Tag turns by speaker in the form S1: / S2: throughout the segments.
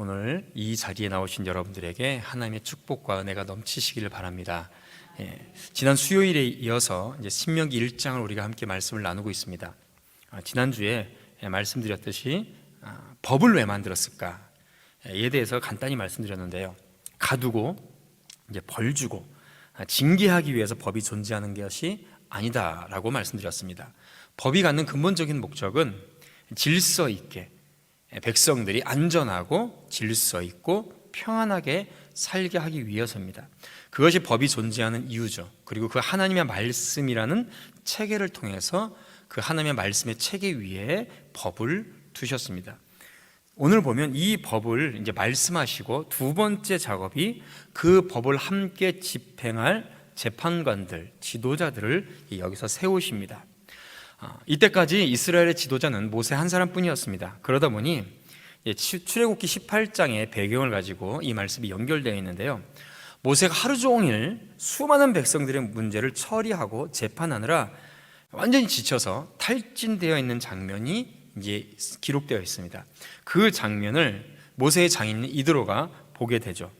S1: 오늘 이 자리에 나오신 여러분들에게 하나님의 축복과 은혜가 넘치시기를 바랍니다. 지난 수요일에 이어서 이제 신명기 1장을 우리가 함께 말씀을 나누고 있습니다. 지난주에 말씀드렸듯이 법을 왜 만들었을까에 대해서 간단히 말씀드렸는데요. 가두고 이제 벌 주고 징계하기 위해서 법이 존재하는 것이 아니다라고 말씀드렸습니다. 법이 갖는 근본적인 목적은 질서 있게 백성들이 안전하고 질서 있고 평안하게 살게 하기 위해서입니다. 그것이 법이 존재하는 이유죠. 그리고 그 하나님의 말씀이라는 체계를 통해서 그 하나님의 말씀의 체계 위에 법을 두셨습니다. 오늘 보면 이 법을 이제 말씀하시고 두 번째 작업이 그 법을 함께 집행할 재판관들, 지도자들을 여기서 세우십니다. 이때까지 이스라엘의 지도자는 모세 한 사람뿐이었습니다. 그러다 보니 출애굽기 18장의 배경을 가지고 이 말씀이 연결되어 있는데요. 모세가 하루 종일 수많은 백성들의 문제를 처리하고 재판하느라 완전히 지쳐서 탈진되어 있는 장면이 이제 기록되어 있습니다. 그 장면을 모세의 장인 이드로가 보게 되죠.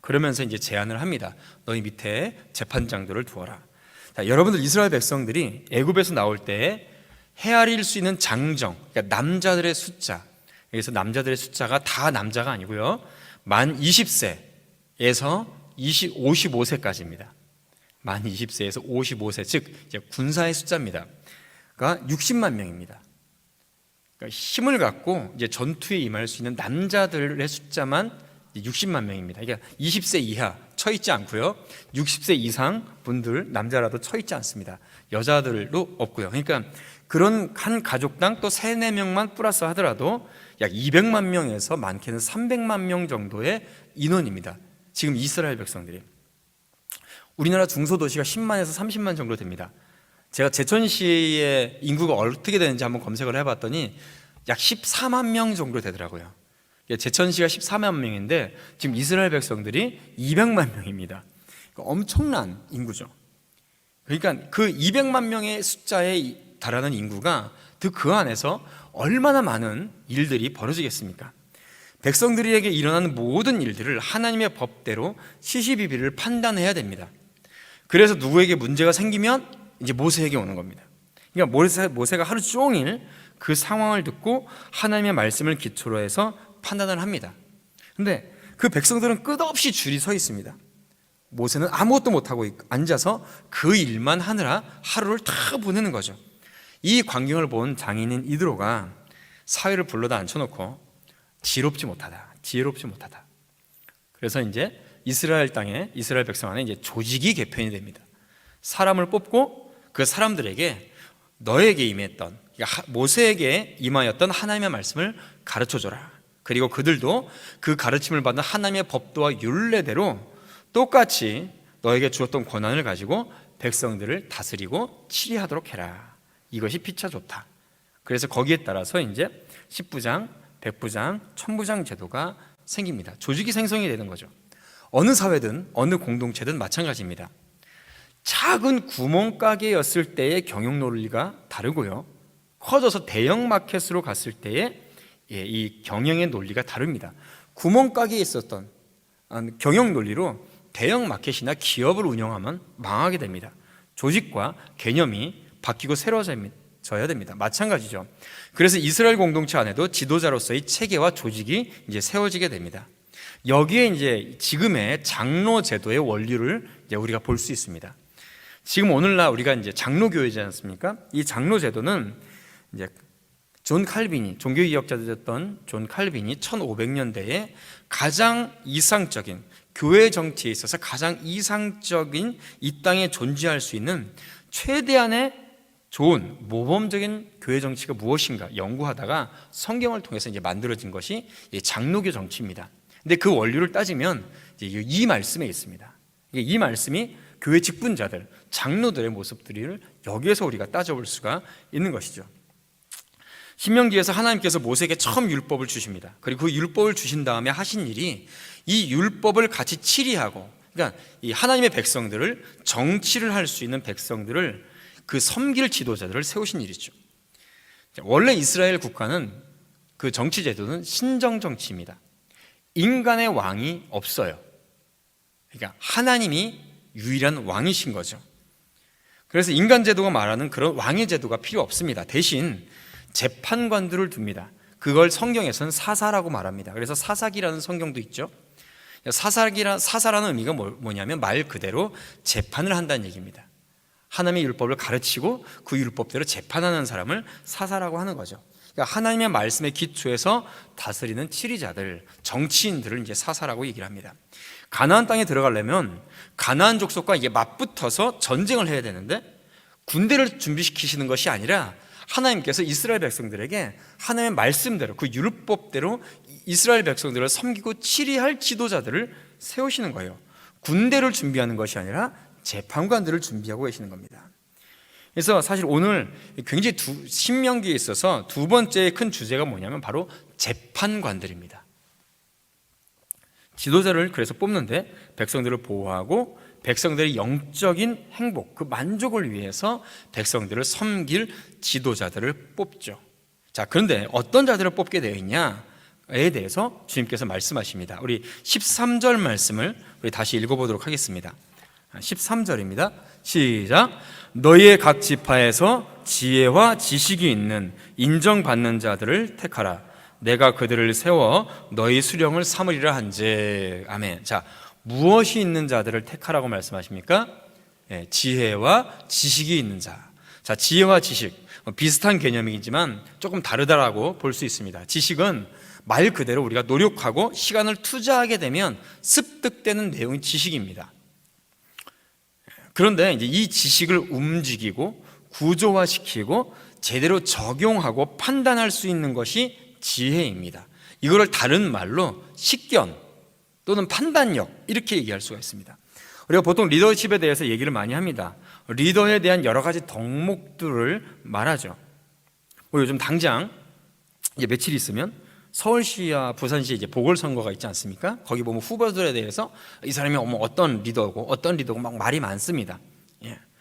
S1: 그러면서 이제 제안을 합니다. 너희 밑에 재판장들을 두어라. 자, 여러분들 이스라엘 백성들이 애굽에서 나올 때 헤아릴 수 있는 장정, 그러니까 남자들의 숫자, 여기서 남자들의 숫자가 다 남자가 아니고요, 만 20세에서 55세까지입니다. 만 20세에서 55세, 즉 이제 군사의 숫자입니다. 그러니까 60만 명입니다. 그러니까 힘을 갖고 이제 전투에 임할 수 있는 남자들의 숫자만 60만 명입니다. 그러니까 20세 이하 처있지 않고요, 60세 이상 분들 남자라도 처있지 않습니다. 여자들도 없고요. 그러니까 그런 한 가족당 또 3, 4명만 플러스 하더라도 약 200만 명에서 많게는 300만 명 정도의 인원입니다. 지금 이스라엘 백성들이. 우리나라 중소도시가 10만에서 30만 정도 됩니다. 제가 제천시의 인구가 어떻게 되는지 한번 검색을 해봤더니 약 14만 명 정도 되더라고요. 제천시가 14만 명인데 지금 이스라엘 백성들이 200만 명입니다. 엄청난 인구죠. 그러니까 그 200만 명의 숫자에 달하는 인구가 그 안에서 얼마나 많은 일들이 벌어지겠습니까? 백성들에게 일어나는 모든 일들을 하나님의 법대로 시시비비를 판단해야 됩니다. 그래서 누구에게 문제가 생기면 이제 모세에게 오는 겁니다. 그러니까 모세가 하루 종일 그 상황을 듣고 하나님의 말씀을 기초로 해서 판단을 합니다. 그런데 그 백성들은 끝없이 줄이 서 있습니다. 모세는 아무것도 못하고 앉아서 그 일만 하느라 하루를 다 보내는 거죠. 이 광경을 본 장인인 이드로가 사회를 불러다 앉혀놓고 지혜롭지 못하다. 그래서 이제 이스라엘 땅에, 이스라엘 백성 안에 이제 조직이 개편이 됩니다. 사람을 뽑고 그 사람들에게 너에게 임했던, 모세에게 임하였던 하나님의 말씀을 가르쳐줘라. 그리고 그들도 그 가르침을 받은 하나님의 법도와 율례대로 똑같이 너에게 주었던 권한을 가지고 백성들을 다스리고 치리하도록 해라. 이것이 피차 좋다. 그래서 거기에 따라서 이제 10부장, 100부장, 1000부장 제도가 생깁니다. 조직이 생성이 되는 거죠. 어느 사회든 어느 공동체든 마찬가지입니다. 작은 구멍가게였을 때의 경영 논리가 다르고요, 커져서 대형 마켓으로 갔을 때의 이 경영의 논리가 다릅니다. 구멍가게에 있었던 경영 논리로 대형 마켓이나 기업을 운영하면 망하게 됩니다. 조직과 개념이 바뀌고 새로워져야 됩니다. 마찬가지죠. 그래서 이스라엘 공동체 안에도 지도자로서의 체계와 조직이 이제 세워지게 됩니다. 여기에 이제 지금의 장로 제도의 원리를 이제 우리가 볼 수 있습니다. 지금 오늘날 우리가 이제 장로교회지 않습니까? 이 장로 제도는 이제 존 칼빈이, 종교개혁자였던 존 칼빈이 1500년대에 가장 이상적인, 교회 정치에 있어서 가장 이상적인, 이 땅에 존재할 수 있는 최대한의 좋은 모범적인 교회 정치가 무엇인가 연구하다가 성경을 통해서 이제 만들어진 것이 장로교 정치입니다. 근데 그 원리를 따지면 이 말씀에 있습니다. 이 말씀이 교회 직분자들, 장로들의 모습들을 여기에서 우리가 따져볼 수가 있는 것이죠. 신명기에서 하나님께서 모세에게 처음 율법을 주십니다. 그리고 그 율법을 주신 다음에 하신 일이 이 율법을 같이 치리하고, 그러니까 이 하나님의 백성들을, 정치를 할 수 있는 백성들을, 그 섬길 지도자들을 세우신 일이죠. 원래 이스라엘 국가는 그 정치 제도는 신정 정치입니다. 인간의 왕이 없어요. 그러니까 하나님이 유일한 왕이신 거죠. 그래서 인간 제도가 말하는 그런 왕의 제도가 필요 없습니다. 대신 재판관들을 둡니다. 그걸 성경에서는 사사라고 말합니다. 그래서 사사기라는 성경도 있죠. 사사라는 의미가 뭐냐면 말 그대로 재판을 한다는 얘기입니다. 하나님의 율법을 가르치고 그 율법대로 재판하는 사람을 사사라고 하는 거죠. 그러니까 하나님의 말씀에 기초해서 다스리는 지리자들, 정치인들을 이제 사사라고 얘기를 합니다. 가나안 땅에 들어가려면 가나안 족속과 이게 맞붙어서 전쟁을 해야 되는데 군대를 준비시키시는 것이 아니라 하나님께서 이스라엘 백성들에게 하나님의 말씀대로 그 율법대로 이스라엘 백성들을 섬기고 치리할 지도자들을 세우시는 거예요. 군대를 준비하는 것이 아니라 재판관들을 준비하고 계시는 겁니다. 그래서 사실 오늘 굉장히 신명기에 있어서 두 번째 큰 주제가 뭐냐면 바로 재판관들입니다. 지도자를 그래서 뽑는데 백성들을 보호하고 백성들의 영적인 행복, 그 만족을 위해서 백성들을 섬길 지도자들을 뽑죠. 자, 그런데 어떤 자들을 뽑게 되어 있냐에 대해서 주님께서 말씀하십니다. 우리 13절 말씀을 우리 다시 읽어보도록 하겠습니다. 13절입니다. 시작. 너희의 각 지파에서 지혜와 지식이 있는 인정받는 자들을 택하라. 내가 그들을 세워 너희 수령을 삼으리라 한즉. 아멘. 자, 무엇이 있는 자들을 택하라고 말씀하십니까? 지혜와 지식이 있는 자. 자, 지혜와 지식 비슷한 개념이지만 조금 다르다라고 볼 수 있습니다. 지식은 말 그대로 우리가 노력하고 시간을 투자하게 되면 습득되는 내용이 지식입니다. 그런데 이제 이 지식을 움직이고 구조화시키고 제대로 적용하고 판단할 수 있는 것이 지혜입니다. 이거를 다른 말로 식견 또는 판단력 이렇게 얘기할 수가 있습니다. 우리가 보통 리더십에 대해서 얘기를 많이 합니다. 리더에 대한 여러 가지 덕목들을 말하죠. 요즘 당장 이제 며칠 있으면 서울시와 부산시에 이제 보궐선거가 있지 않습니까? 거기 보면 후보들에 대해서 이 사람이 어떤 리더고 막 말이 많습니다.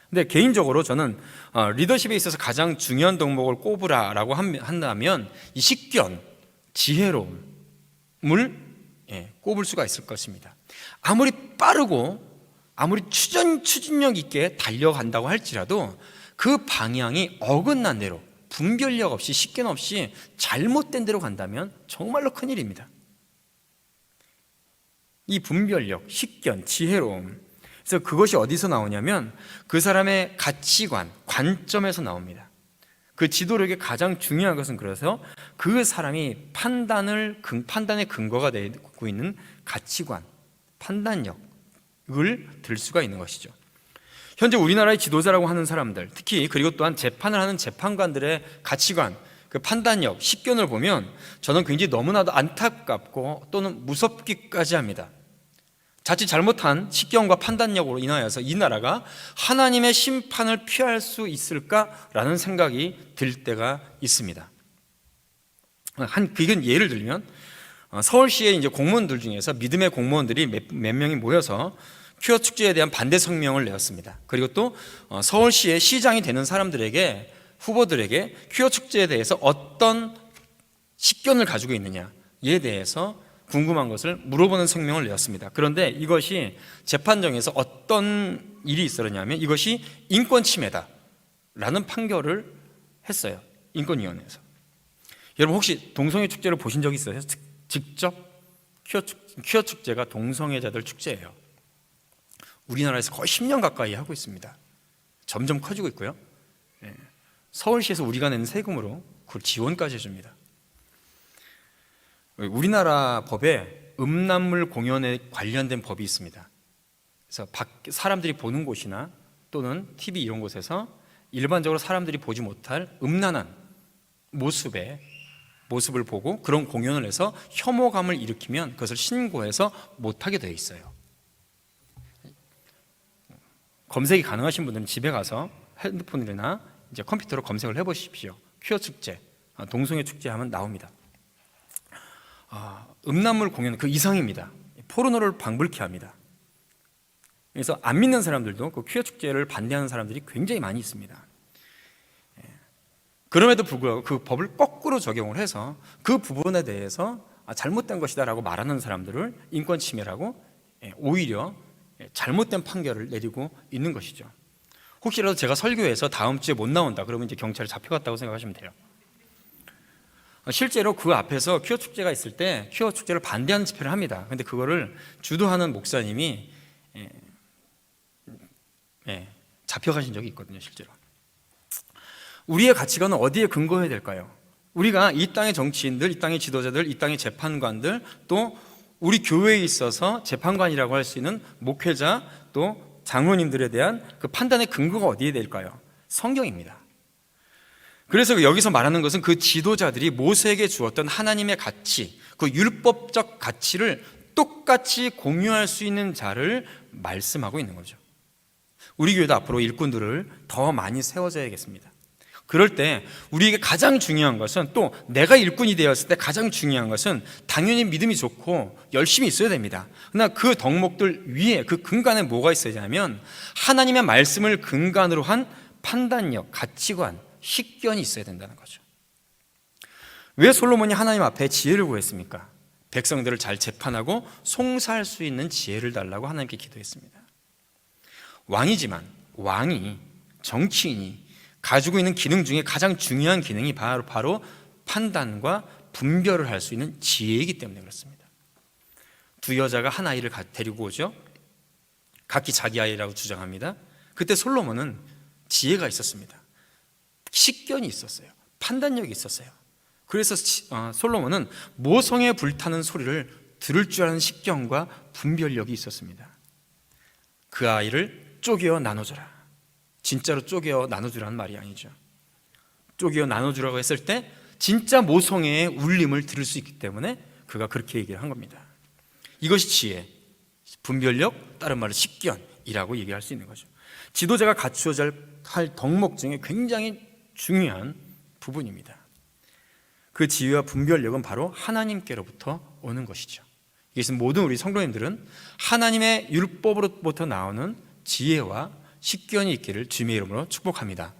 S1: 근데 개인적으로 저는 리더십에 있어서 가장 중요한 덕목을 꼽으라라고 한다면 이 식견, 지혜로움을 꼽을 수가 있을 것입니다. 아무리 빠르고 아무리 추진력 있게 달려간다고 할지라도 그 방향이 어긋난 대로 분별력 없이 식견 없이 잘못된 대로 간다면 정말로 큰일입니다. 이 분별력, 식견, 지혜로움, 그래서 그것이 어디서 나오냐면 그 사람의 가치관, 관점에서 나옵니다. 그 지도력의 가장 중요한 것은 그래서 그 사람이 판단의 근거가 되고 있는 가치관, 판단력을 들 수가 있는 것이죠. 현재 우리나라의 지도자라고 하는 사람들, 특히 그리고 또한 재판을 하는 재판관들의 가치관, 그 판단력, 식견을 보면 저는 굉장히 너무나도 안타깝고 또는 무섭기까지 합니다. 자칫 잘못한 식견과 판단력으로 인하여서 이 나라가 하나님의 심판을 피할 수 있을까라는 생각이 들 때가 있습니다. 그건 예를 들면 서울시의 이제 공무원들 중에서 믿음의 공무원들이 몇 명이 모여서 퀴어 축제에 대한 반대 성명을 내었습니다. 그리고 또 서울시의 시장이 되는 사람들에게, 후보들에게 퀴어 축제에 대해서 어떤 식견을 가지고 있느냐에 대해서 궁금한 것을 물어보는 성명을 내었습니다. 그런데 이것이 재판정에서 어떤 일이 있었냐면 이것이 인권 침해다라는 판결을 했어요. 인권위원회에서. 여러분 혹시 동성애 축제를 보신 적 있어요? 직접? 퀴어 축제가 동성애자들 축제예요. 우리나라에서 거의 10년 가까이 하고 있습니다. 점점 커지고 있고요. 서울시에서 우리가 내는 세금으로 그걸 지원까지 해줍니다. 우리나라 법에 음란물 공연에 관련된 법이 있습니다. 그래서 사람들이 보는 곳이나 또는 TV 이런 곳에서 일반적으로 사람들이 보지 못할 음란한 모습을 보고 그런 공연을 해서 혐오감을 일으키면 그것을 신고해서 못하게 되어 있어요. 검색이 가능하신 분들은 집에 가서 핸드폰이나 이제 컴퓨터로 검색을 해보십시오. 퀴어 축제, 동성애 축제 하면 나옵니다. 음란물 공연 그 이상입니다. 포르노를 방불케 합니다. 그래서 안 믿는 사람들도 그 퀴어 축제를 반대하는 사람들이 굉장히 많이 있습니다. 그럼에도 불구하고 그 법을 거꾸로 적용을 해서 그 부분에 대해서 잘못된 것이다 라고 말하는 사람들을 인권 침해라고 오히려 잘못된 판결을 내리고 있는 것이죠. 혹시라도 제가 설교에서 다음 주에 못 나온다 그러면 이제 경찰에 잡혀갔다고 생각하시면 돼요. 실제로 그 앞에서 퀴어 축제가 있을 때 퀴어 축제를 반대하는 집회를 합니다. 근데 그거를 주도하는 목사님이 잡혀가신 적이 있거든요. 실제로 우리의 가치관은 어디에 근거해야 될까요? 우리가 이 땅의 정치인들, 이 땅의 지도자들, 이 땅의 재판관들, 또 우리 교회에 있어서 재판관이라고 할 수 있는 목회자, 또 장로님들에 대한 그 판단의 근거가 어디에 될까요? 성경입니다. 그래서 여기서 말하는 것은 그 지도자들이 모세에게 주었던 하나님의 가치, 그 율법적 가치를 똑같이 공유할 수 있는 자를 말씀하고 있는 거죠. 우리 교회도 앞으로 일꾼들을 더 많이 세워줘야겠습니다. 그럴 때 우리에게 가장 중요한 것은, 또 내가 일꾼이 되었을 때 가장 중요한 것은 당연히 믿음이 좋고 열심히 있어야 됩니다. 그러나 그 덕목들 위에 그 근간에 뭐가 있어야 되냐면 하나님의 말씀을 근간으로 한 판단력, 가치관, 식견이 있어야 된다는 거죠. 왜 솔로몬이 하나님 앞에 지혜를 구했습니까? 백성들을 잘 재판하고 송사할 수 있는 지혜를 달라고 하나님께 기도했습니다. 왕이지만 왕이, 정치인이 가지고 있는 기능 중에 가장 중요한 기능이 바로 판단과 분별을 할 수 있는 지혜이기 때문에 그렇습니다. 두 여자가 한 아이를 데리고 오죠. 각기 자기 아이라고 주장합니다. 그때 솔로몬은 지혜가 있었습니다. 식견이 있었어요. 판단력이 있었어요. 그래서 솔로몬은 모성에 불타는 소리를 들을 줄 아는 식견과 분별력이 있었습니다. 그 아이를 쪼개어 나눠줘라. 진짜로 쪼개어 나눠주라는 말이 아니죠. 쪼개어 나눠주라고 했을 때 진짜 모성애의 울림을 들을 수 있기 때문에 그가 그렇게 얘기를 한 겁니다. 이것이 지혜, 분별력, 다른 말로 식견이라고 얘기할 수 있는 거죠. 지도자가 갖추어야 할 덕목 중에 굉장히 중요한 부분입니다. 그 지혜와 분별력은 바로 하나님께로부터 오는 것이죠. 이것은 모든 우리 성도님들은 하나님의 율법으로부터 나오는 지혜와 식견이 있기를 주님의 이름으로 축복합니다.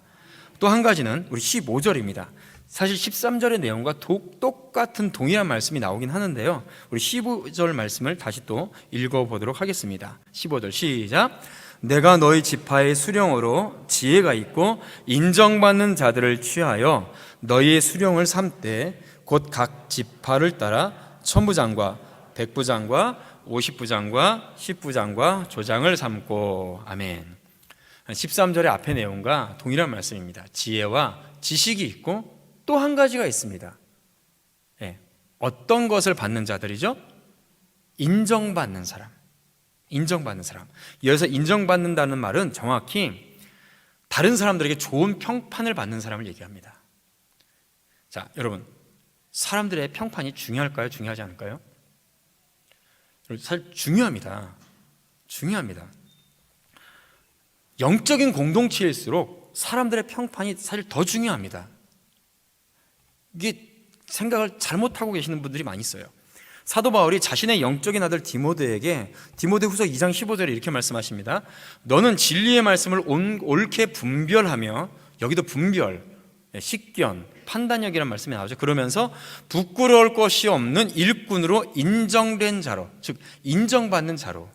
S1: 또 한 가지는 우리 15절입니다. 사실 13절의 내용과 똑같은 동일한 말씀이 나오긴 하는데요, 우리 15절 말씀을 다시 또 읽어보도록 하겠습니다. 15절 시작. 내가 너희 지파의 수령으로 지혜가 있고 인정받는 자들을 취하여 너희의 수령을 삼되 곧 각 지파를 따라 천부장과 백부장과 50부장과 10부장과 조장을 삼고. 아멘. 13절의 앞의 내용과 동일한 말씀입니다. 지혜와 지식이 있고 또 한 가지가 있습니다. 어떤 것을 받는 자들이죠? 인정받는 사람. 인정받는 사람. 여기서 인정받는다는 말은 정확히 다른 사람들에게 좋은 평판을 받는 사람을 얘기합니다. 자, 여러분, 사람들의 평판이 중요할까요? 중요하지 않을까요? 사실 중요합니다. 중요합니다. 영적인 공동체일수록 사람들의 평판이 사실 더 중요합니다. 이게 생각을 잘못하고 계시는 분들이 많이 있어요. 사도 바울이 자신의 영적인 아들 디모데에게 디모데후서 2장 15절에 이렇게 말씀하십니다. 너는 진리의 말씀을 옳게 분별하며, 여기도 분별, 식견, 판단력이라는 말씀이 나오죠. 그러면서 부끄러울 것이 없는 일꾼으로 인정된 자로, 즉 인정받는 자로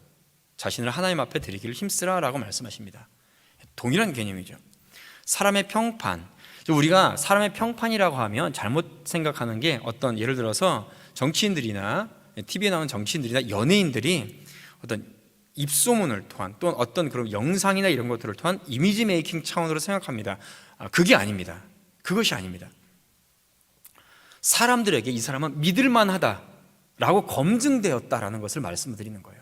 S1: 자신을 하나님 앞에 드리기를 힘쓰라라고 말씀하십니다. 동일한 개념이죠. 사람의 평판, 우리가 사람의 평판이라고 하면 잘못 생각하는 게, 어떤 예를 들어서 정치인들이나 TV에 나오는 정치인들이나 연예인들이 어떤 입소문을 통한, 또는 어떤 그런 영상이나 이런 것들을 통한 이미지 메이킹 차원으로 생각합니다. 그게 아닙니다. 그것이 아닙니다. 사람들에게 이 사람은 믿을만하다라고 검증되었다라는 것을 말씀드리는 거예요.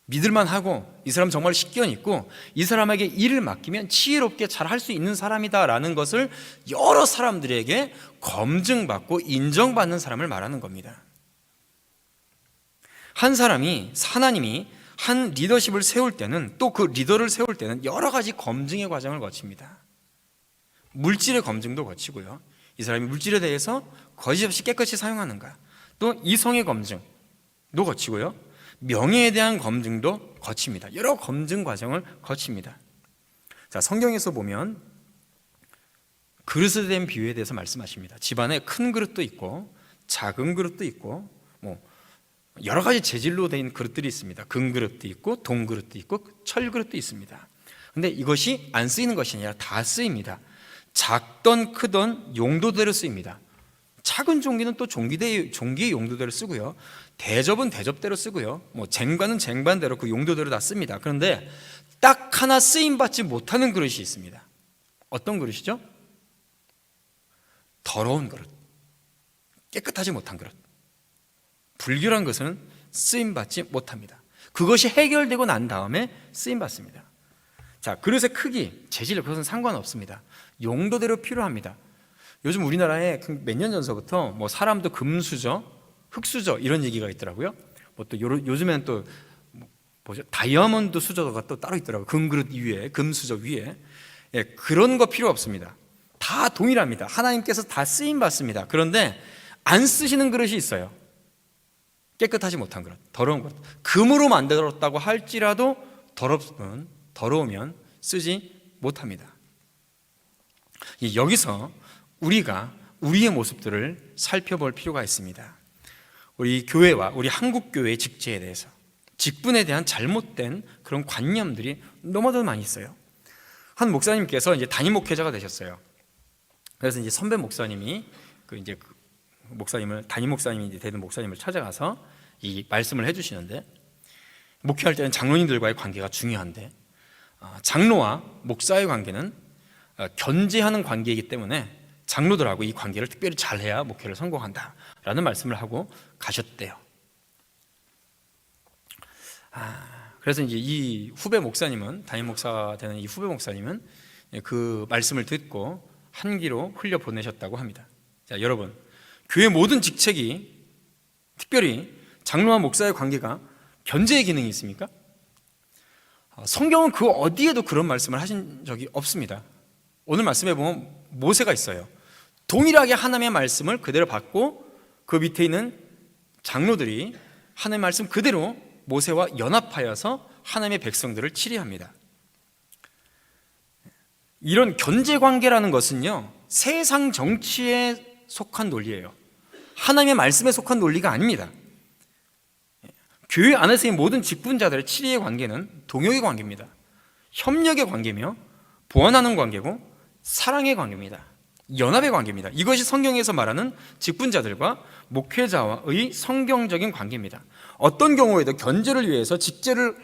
S1: 믿을만하고 이 사람 정말 식견 있고 이 사람에게 일을 맡기면 지혜롭게 잘 할 수 있는 사람이다라는 것을 여러 사람들에게 검증받고 인정받는 사람을 말하는 겁니다. 한 사람이, 하나님이 한 리더십을 세울 때는, 또 그 리더를 세울 때는 여러 가지 검증의 과정을 거칩니다. 물질의 검증도 거치고요, 이 사람이 물질에 대해서 거짓없이 깨끗이 사용하는가, 또 이성의 검증도 거치고요, 명예에 대한 검증도 거칩니다. 여러 검증 과정을 거칩니다. 자, 성경에서 보면 그릇에 대한 비유에 대해서 말씀하십니다. 집안에 큰 그릇도 있고 작은 그릇도 있고 뭐 여러 가지 재질로 된 그릇들이 있습니다. 금그릇도 있고 동그릇도 있고 철그릇도 있습니다. 근데 이것이 안 쓰이는 것이 아니라 다 쓰입니다. 작던 크던 용도대로 쓰입니다. 작은 종기는 또 종기의 용도대로 쓰고요, 대접은 대접대로 쓰고요, 뭐 쟁반은 쟁반대로 그 용도대로 다 씁니다. 그런데 딱 하나 쓰임받지 못하는 그릇이 있습니다. 어떤 그릇이죠? 더러운 그릇, 깨끗하지 못한 그릇. 불결한 것은 쓰임받지 못합니다. 그것이 해결되고 난 다음에 쓰임받습니다. 자, 그릇의 크기, 재질, 그것은 상관없습니다. 용도대로 필요합니다. 요즘 우리나라에 몇 년 전서부터 뭐 사람도 금수저, 흙수저 이런 얘기가 있더라고요. 뭐 또 요즘에는 또 뭐죠? 다이아몬드 수저가 또 따로 있더라고요. 금그릇 위에, 금수저 위에. 예, 그런 거 필요 없습니다. 다 동일합니다. 하나님께서 다 쓰임 받습니다. 그런데 안 쓰시는 그릇이 있어요. 깨끗하지 못한 그릇, 더러운 그릇. 금으로 만들었다고 할지라도 더러우면 쓰지 못합니다. 여기서 우리가 우리의 모습들을 살펴볼 필요가 있습니다. 우리 교회와 우리 한국교회의 직제에 대해서, 직분에 대한 잘못된 그런 관념들이 너무도 많이 있어요. 한 목사님께서 이제 담임 목회자가 되셨어요. 그래서 이제 선배 목사님이 담임 목사님이 되는 목사님을 찾아가서 이 말씀을 해주시는데, 목회할 때는 장로님들과의 관계가 중요한데 장로와 목사의 관계는 견제하는 관계이기 때문에 장로들하고 이 관계를 특별히 잘해야 목회를 성공한다라는 말씀을 하고 가셨대요. 그래서 이제 이 후배 목사님은, 담임 목사 되는 이 후배 목사님은 그 말씀을 듣고 한기로 흘려 보내셨다고 합니다. 자, 여러분, 교회 모든 직책이, 특별히 장로와 목사의 관계가 견제의 기능이 있습니까? 성경은 그 어디에도 그런 말씀을 하신 적이 없습니다. 오늘 말씀에 보면 모세가 있어요. 동일하게 하나님의 말씀을 그대로 받고 그 밑에 있는 장로들이 하나님의 말씀 그대로 모세와 연합하여서 하나님의 백성들을 치리합니다. 이런 견제관계라는 것은요, 세상 정치에 속한 논리예요. 하나님의 말씀에 속한 논리가 아닙니다. 교회 안에서의 모든 직분자들의 치리의 관계는 동역의 관계입니다. 협력의 관계며 보완하는 관계고 사랑의 관계입니다. 연합의 관계입니다. 이것이 성경에서 말하는 직분자들과 목회자와의 성경적인 관계입니다. 어떤 경우에도 견제를 위해서 직제를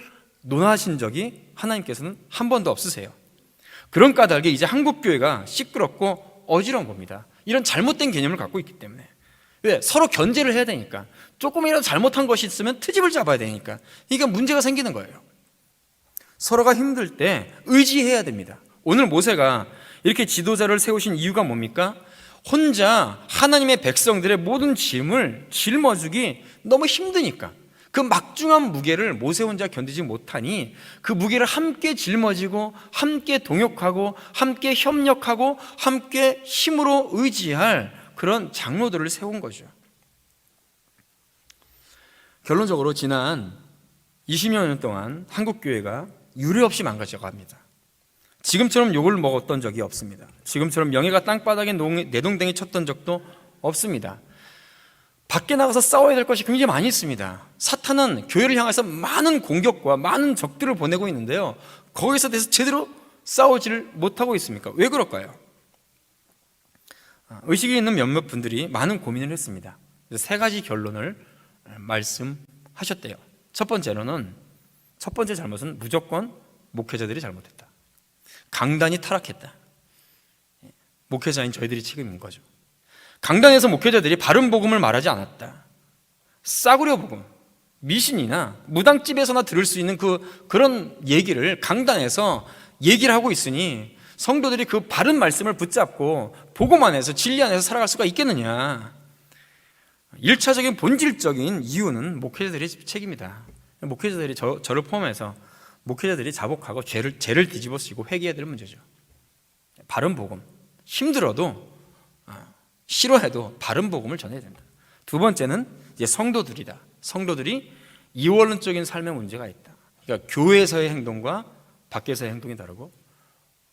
S1: 논하신 적이 하나님께서는 한 번도 없으세요. 그런 까닭에 이제 한국교회가 시끄럽고 어지러운 겁니다. 이런 잘못된 개념을 갖고 있기 때문에. 왜? 서로 견제를 해야 되니까. 조금이라도 잘못한 것이 있으면 트집을 잡아야 되니까. 그러니까 문제가 생기는 거예요. 서로가 힘들 때 의지해야 됩니다. 오늘 모세가 이렇게 지도자를 세우신 이유가 뭡니까? 혼자 하나님의 백성들의 모든 짐을 짊어주기 너무 힘드니까, 그 막중한 무게를 모세 혼자 견디지 못하니 그 무게를 함께 짊어지고 함께 동역하고 함께 협력하고 함께 힘으로 의지할 그런 장로들을 세운 거죠. 결론적으로 지난 20여 년 동안 한국교회가 유례 없이 망가져갑니다. 지금처럼 욕을 먹었던 적이 없습니다. 지금처럼 명예가 땅바닥에 내동댕이 쳤던 적도 없습니다. 밖에 나가서 싸워야 될 것이 굉장히 많이 있습니다. 사탄은 교회를 향해서 많은 공격과 많은 적들을 보내고 있는데요, 거기서 대해서 제대로 싸우지를 못하고 있습니까? 왜 그럴까요? 의식이 있는 몇몇 분들이 많은 고민을 했습니다. 세 가지 결론을 말씀하셨대요. 첫 번째 잘못은 무조건 목회자들이 잘못했다. 강단이 타락했다. 목회자인 저희들이 책임인 거죠. 강단에서 목회자들이 바른 복음을 말하지 않았다. 싸구려 복음, 미신이나 무당집에서나 들을 수 있는 그런 얘기를 강단에서 얘기를 하고 있으니 성도들이 그 바른 말씀을 붙잡고 복음 안에서, 진리 안에서 살아갈 수가 있겠느냐. 1차적인 본질적인 이유는 목회자들의 책임이다. 목회자들이 저를 포함해서 목회자들이 자복하고 죄를 뒤집어쓰고 회개해야 될 문제죠. 바른 복음, 힘들어도 싫어해도 바른 복음을 전해야 된다. 두 번째는 이제 성도들이다. 성도들이 이원론적인 삶의 문제가 있다. 그러니까 교회에서의 행동과 밖에서의 행동이 다르고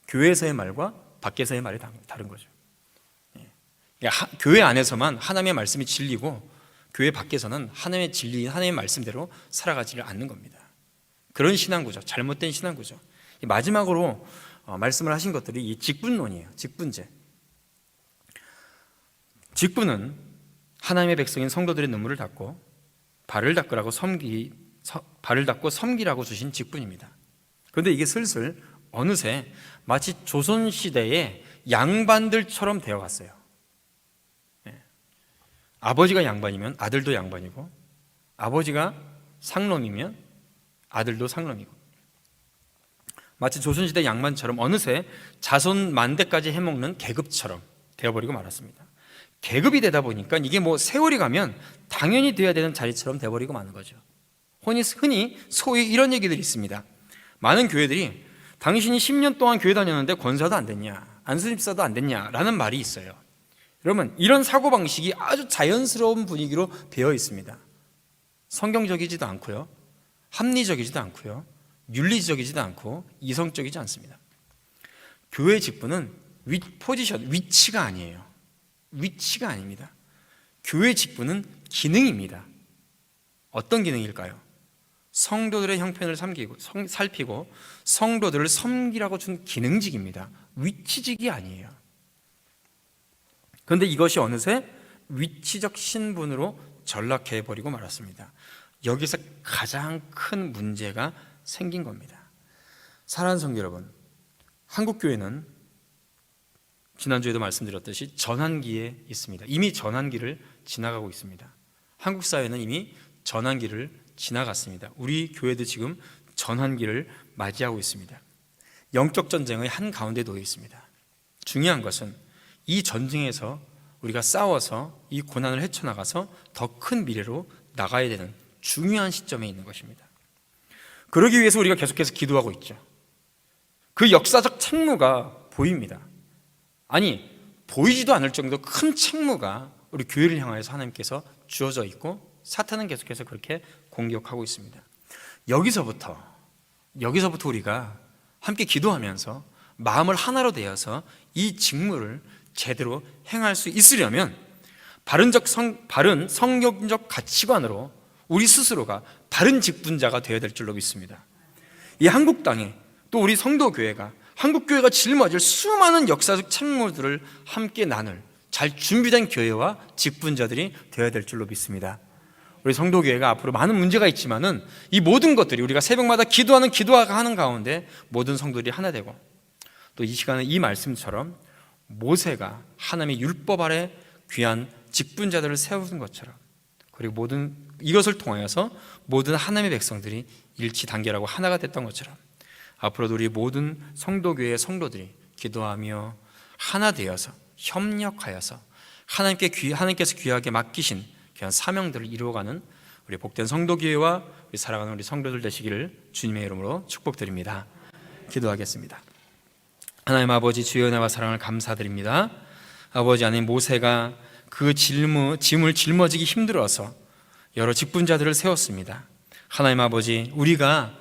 S1: 교회에서의 말과 밖에서의 말이 다른 거죠. 교회 안에서만 하나님의 말씀이 진리고 교회 밖에서는 하나님의 진리, 하나님의 말씀대로 살아가지를 않는 겁니다. 그런 신앙구조, 잘못된 신앙구조. 마지막으로 말씀을 하신 것들이 이 직분론이에요. 직분제. 직분은 하나님의 백성인 성도들의 눈물을 닦고 발을 닦으라고 발을 닦고 섬기라고 주신 직분입니다. 그런데 이게 슬슬 어느새 마치 조선시대의 양반들처럼 되어갔어요. 아버지가 양반이면 아들도 양반이고, 아버지가 상놈이면 아들도 상놈이고, 마치 조선시대 양반처럼 어느새 자손 만대까지 해먹는 계급처럼 되어버리고 말았습니다. 계급이 되다 보니까 이게 뭐 세월이 가면 당연히 돼야 되는 자리처럼 되어버리고 마는 거죠. 흔히 소위 이런 얘기들이 있습니다. 많은 교회들이 당신이 10년 동안 교회 다녔는데 권사도 안 됐냐, 안수집사도 안 됐냐 라는 말이 있어요. 여러분, 이런 사고방식이 아주 자연스러운 분위기로 되어 있습니다. 성경적이지도 않고요, 합리적이지도 않고요, 윤리적이지도 않고 이성적이지 않습니다. 교회 직분은 위치가 아니에요. 위치가 아닙니다. 교회 직분은 기능입니다. 어떤 기능일까요? 성도들의 형편을 살피고 성도들을 섬기라고 준 기능직입니다. 위치직이 아니에요. 그런데 이것이 어느새 위치적 신분으로 전락해버리고 말았습니다. 여기서 가장 큰 문제가 생긴 겁니다. 사랑하는 성도 여러분, 한국교회는 지난주에도 말씀드렸듯이 전환기에 있습니다. 이미 전환기를 지나가고 있습니다. 한국 사회는 이미 전환기를 지나갔습니다. 우리 교회도 지금 전환기를 맞이하고 있습니다. 영적 전쟁의 한가운데 놓여 있습니다. 중요한 것은 이 전쟁에서 우리가 싸워서 이 고난을 헤쳐나가서 더 큰 미래로 나가야 되는 중요한 시점에 있는 것입니다. 그러기 위해서 우리가 계속해서 기도하고 있죠. 그 역사적 책무가 보입니다. 아니, 보이지도 않을 정도 큰 책무가 우리 교회를 향하여서 하나님께서 주어져 있고 사탄은 계속해서 그렇게 공격하고 있습니다. 여기서부터 우리가 함께 기도하면서 마음을 하나로 되어서 이 직무를 제대로 행할 수 있으려면 바른 성경적 가치관으로 우리 스스로가 바른 직분자가 되어야 될 줄로 믿습니다. 이 한국 땅에 또 우리 성도교회가 한국교회가 짊어질 수많은 역사적 책무들을 함께 나눌 잘 준비된 교회와 직분자들이 되어야 될 줄로 믿습니다. 우리 성도교회가 앞으로 많은 문제가 있지만은 이 모든 것들이 우리가 새벽마다 기도하는 가운데 모든 성도들이 하나 되고, 또 이 시간에 이 말씀처럼 모세가 하나님의 율법 아래 귀한 직분자들을 세우는 것처럼, 그리고 이것을 통하여서 모든 하나님의 백성들이 일치단결하고 하나가 됐던 것처럼 앞으로도 우리 모든 성도교회의 성도들이 기도하며 하나 되어서 협력하여서 하나님께서 귀하게 맡기신 귀한 사명들을 이루어가는 우리 복된 성도교회와 우리 살아가는 우리 성도들 되시기를 주님의 이름으로 축복드립니다. 기도하겠습니다. 하나님 아버지, 주의 은혜와 사랑을 감사드립니다. 아버지, 하나님, 모세가 그 짐을 짊어지기 힘들어서 여러 직분자들을 세웠습니다. 하나님 아버지, 우리가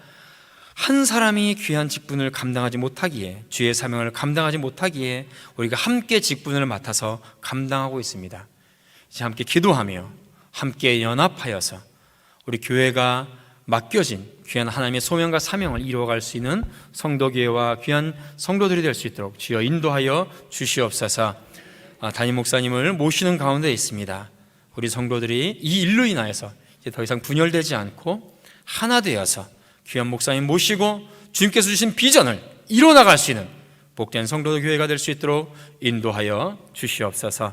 S1: 한 사람이 귀한 직분을 감당하지 못하기에, 주의 사명을 감당하지 못하기에 우리가 함께 직분을 맡아서 감당하고 있습니다. 이제 함께 기도하며 함께 연합하여서 우리 교회가 맡겨진 귀한 하나님의 소명과 사명을 이루어갈 수 있는 성도교회와 귀한 성도들이 될 수 있도록 주여 인도하여 주시옵소서. 담임 목사님을 모시는 가운데 있습니다. 우리 성도들이 이 일로 인하여서 이제 더 이상 분열되지 않고 하나 되어서 귀한 목사님 모시고 주님께서 주신 비전을 이뤄나갈 수 있는 복된 성도들 교회가 될 수 있도록 인도하여 주시옵소서.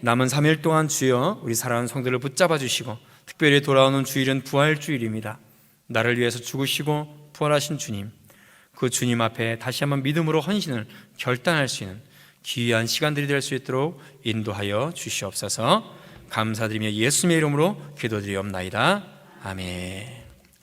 S1: 남은 3일 동안 주여 우리 사랑하는 성도들을 붙잡아 주시고, 특별히 돌아오는 주일은 부활주일입니다. 나를 위해서 죽으시고 부활하신 주님, 그 주님 앞에 다시 한번 믿음으로 헌신을 결단할 수 있는 귀한 시간들이 될 수 있도록 인도하여 주시옵소서. 감사드리며 예수님의 이름으로 기도드리옵나이다. 아멘.